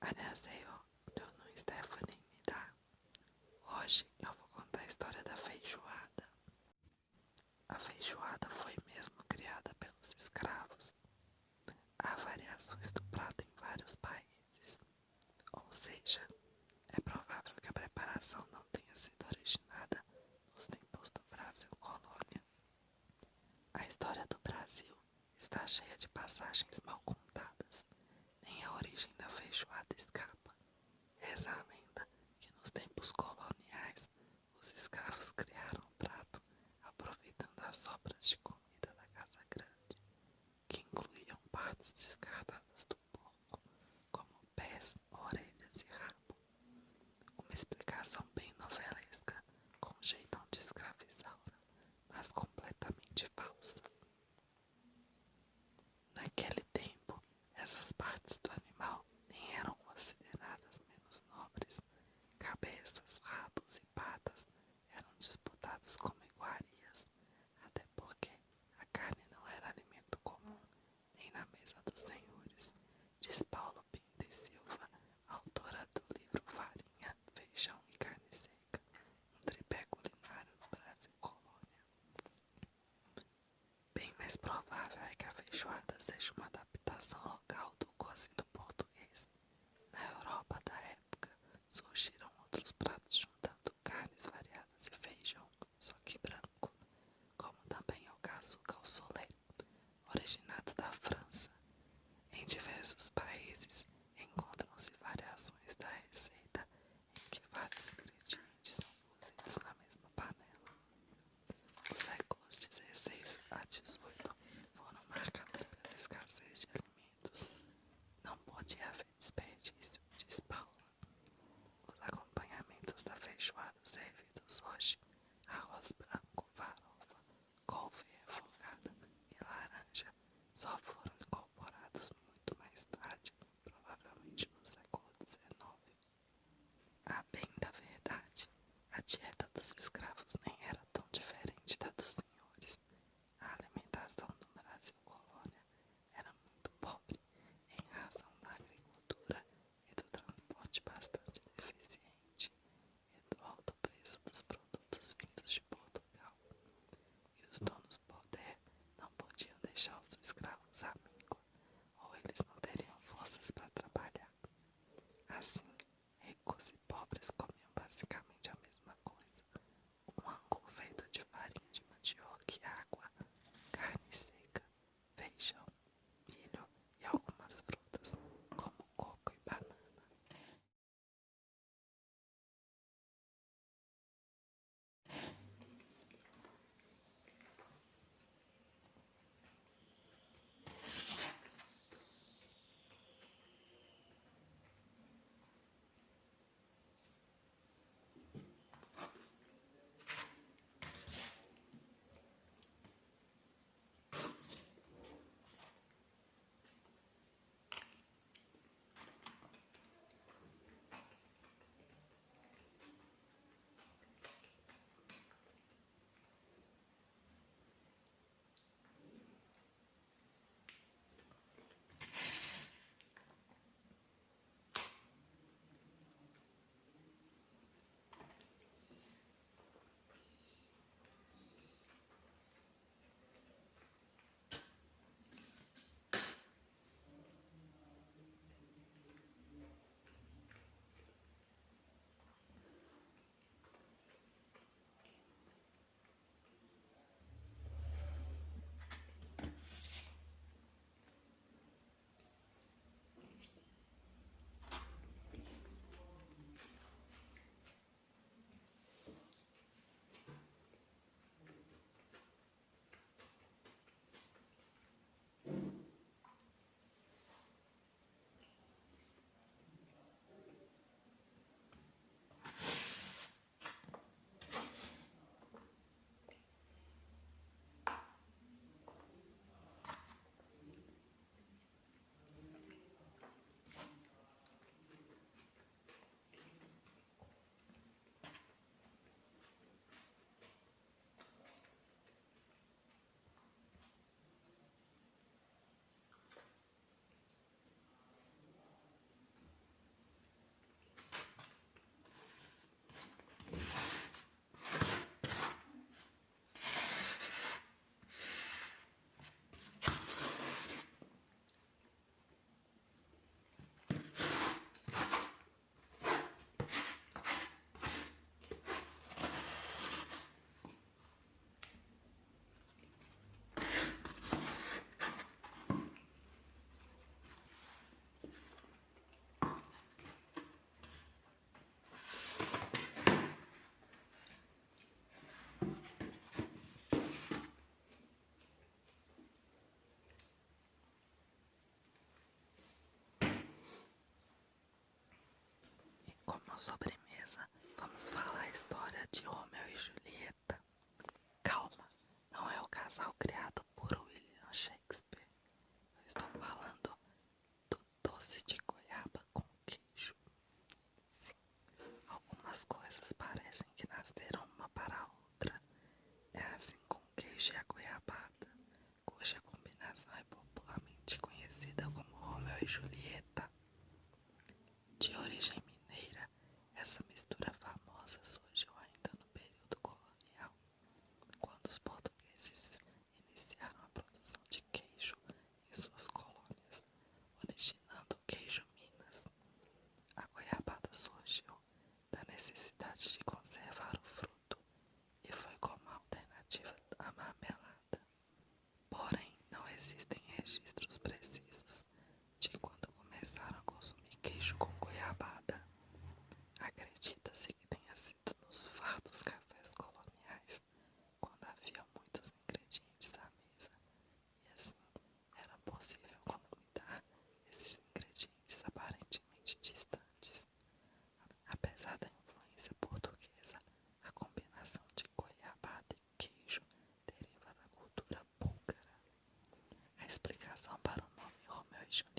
Annyeonghaseyo, meu nome é Stephanie Nida. Hoje eu vou contar a história da feijoada. A feijoada foi mesmo criada pelos escravos. Há variações do prato em vários países, ou seja, é provável que a preparação não tenha sido originada nos tempos do Brasil colônia. A história do Brasil está cheia de passagens mal contadas. Nem a origem da feijoada escapa. Reza a lenda que nos tempos coloniais os escravos criaram o prato aproveitando as sobras de comida da casa grande, que incluíam partes descartadas do porco, como pés, orelhas e rabo. Uma explicação bem novelesca, com jeitão de escravizaura, mas completamente falsa. Naquele tempo, essas partes do animal nem eram consideradas menos nobres. Cabeças, rabos e patas eram disputados como iguarias, até porque a carne não era alimento comum nem na mesa dos senhores, diz Paulo Pinto e Silva, autora do livro Farinha, Feijão e Carne Seca, um tripé culinário no Brasil colônia. Bem mais provável é que a feijoada seja uma adaptação local do cozido português. Na Europa da época, surgiram outros pratos juntando carnes variadas e feijão, só que branco, como também é o caso do cassoulet, originado da França. Em diversos países, encontram-se variações da receita em que vários ingredientes são cozidos na mesma panela. Os séculos XVI a XVIII foram marcados pela escassez de alimentos. Não podia haver desperdício, diz Paula. Os acompanhamentos da feijoada servidos hoje, arroz branco, farofa, couve refogada e laranja, só foram incorporados muito mais tarde, provavelmente no século XIX. A bem da verdade, a dieta dos escravos nem era tão diferente da dos senhores. A alimentação no Brasil colônia era muito pobre em razão da agricultura sobremesa, vamos falar a história de Romeu e Julieta. Calma, não é o casal criado por William Shakespeare. Eu estou falando do doce de goiaba com queijo. Sim, algumas coisas parecem que nasceram uma para a outra. É assim com o queijo e a goiabada, cuja combinação é popularmente conhecida como Romeu e Julieta. De origem mineira, essa mistura famosa surgiu ainda no período colonial, quando os portugueses iniciaram a produção de queijo em suas colônias, originando o queijo Minas. A goiabada surgiu da necessidade de conservar o fruto e foi como alternativa à marmelada. Porém, não existem registros precisos de quando começaram a consumir queijo com goiabada. Acredita-se que tenha sido nos fartos cafés coloniais, quando havia muitos ingredientes à mesa, e assim era possível comunicar esses ingredientes aparentemente distantes. Apesar da influência portuguesa, a combinação de goiabada e queijo deriva da cultura búlgara. A explicação para o nome Romeu e Julieta